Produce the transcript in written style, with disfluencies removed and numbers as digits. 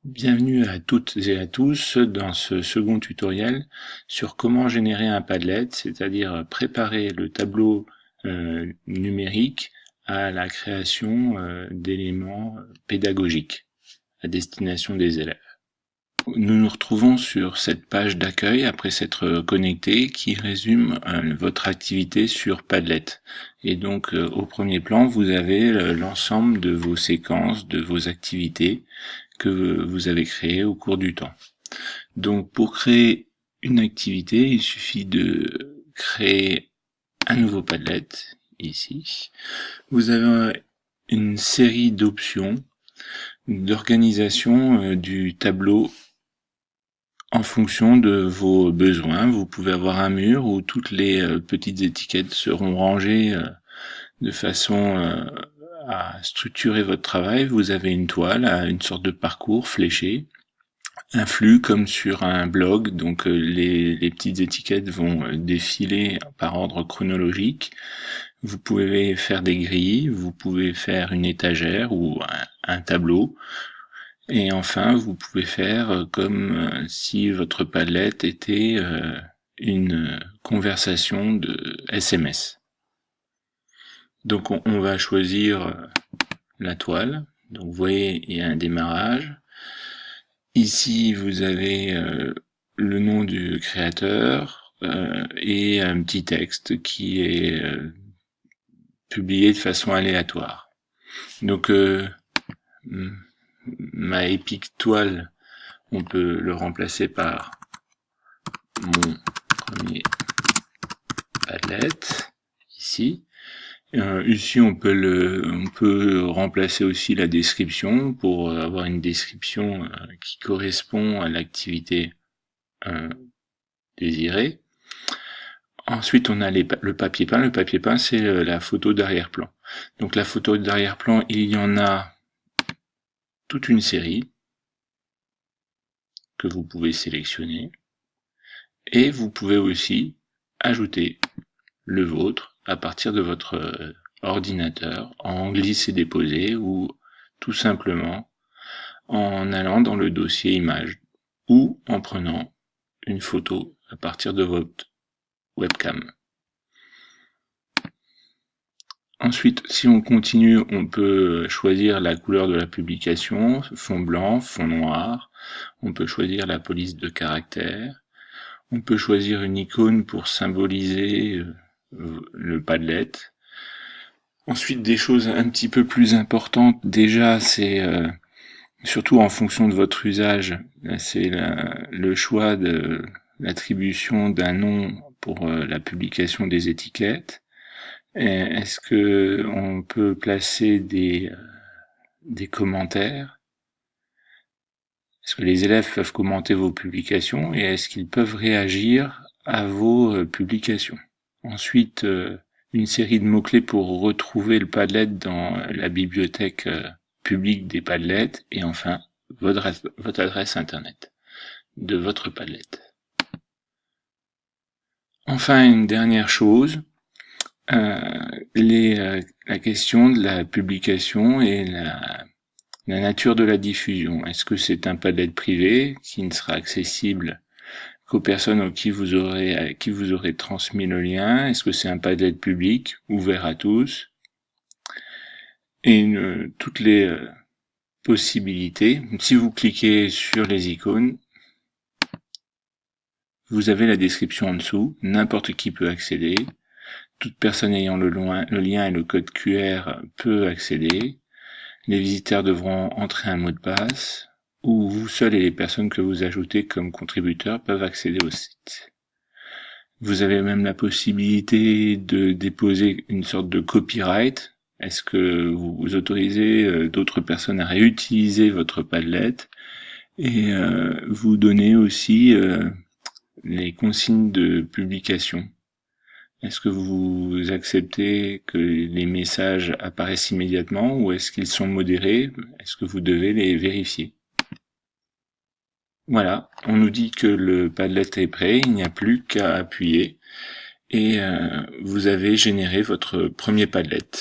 Bienvenue à toutes et à tous dans ce second tutoriel sur comment générer un Padlet, c'est-à-dire préparer le tableau numérique à la création d'éléments pédagogiques à destination des élèves. Nous nous retrouvons sur cette page d'accueil après s'être connecté qui résume votre activité sur Padlet. Et donc au premier plan, vous avez l'ensemble de vos séquences, de vos activités que vous avez créées au cours du temps. Donc pour créer une activité, il suffit de créer un nouveau Padlet, ici. Vous avez une série d'options d'organisation du tableau en fonction de vos besoins. Vous pouvez avoir un mur où toutes les petites étiquettes seront rangées de façon à structurer votre travail. Vous avez une toile, une sorte de parcours fléché, un flux comme sur un blog, donc les petites étiquettes vont défiler par ordre chronologique. Vous pouvez faire des grilles, vous pouvez faire une étagère ou un tableau. Et enfin, vous pouvez faire comme si votre Padlet était une conversation de SMS. Donc on va choisir la toile. Donc vous voyez, il y a un démarrage. Ici, vous avez le nom du créateur et un petit texte qui est publié de façon aléatoire. Donc ma épique toile, on peut le remplacer par mon premier Padlet, ici. Ici, on peut remplacer aussi la description pour avoir une description qui correspond à l'activité désirée. Ensuite, on a le papier peint. Le papier peint, c'est la photo d'arrière-plan. Donc la photo d'arrière-plan, il y en a toute une série que vous pouvez sélectionner. Et vous pouvez aussi ajouter le vôtre à partir de votre ordinateur en glisser-déposer ou tout simplement en allant dans le dossier images ou en prenant une photo à partir de votre webcam. Ensuite, si on continue, on peut choisir la couleur de la publication, fond blanc, fond noir. On peut choisir la police de caractères. On peut choisir une icône pour symboliser le Padlet. Ensuite, des choses un petit peu plus importantes, déjà, c'est surtout en fonction de votre usage, c'est le choix de l'attribution d'un nom pour la publication des étiquettes. Est-ce que on peut placer des commentaires? Est-ce que les élèves peuvent commenter vos publications et est-ce qu'ils peuvent réagir à vos publications? Ensuite, une série de mots-clés pour retrouver le Padlet dans la bibliothèque publique des Padlets et enfin votre adresse internet de votre Padlet. Enfin, une dernière chose, la question de la publication et la nature de la diffusion. Est-ce que c'est un Padlet privé qui ne sera accessible qu'aux personnes à qui vous aurez transmis le lien? Est-ce que c'est un Padlet public, ouvert à tous? Et toutes les possibilités. Si vous cliquez sur les icônes, vous avez la description en dessous. N'importe qui peut accéder. Toute personne ayant le lien et le code QR peut accéder. Les visiteurs devront entrer un mot de passe, ou vous seul et les personnes que vous ajoutez comme contributeurs peuvent accéder au site. Vous avez même la possibilité de déposer une sorte de copyright. Est-ce que vous autorisez d'autres personnes à réutiliser votre Padlet et vous donnez aussi les consignes de publication. Est-ce que vous acceptez que les messages apparaissent immédiatement ou est-ce qu'ils sont modérés? Est-ce que vous devez les vérifier? Voilà, on nous dit que le Padlet est prêt, il n'y a plus qu'à appuyer et vous avez généré votre premier Padlet.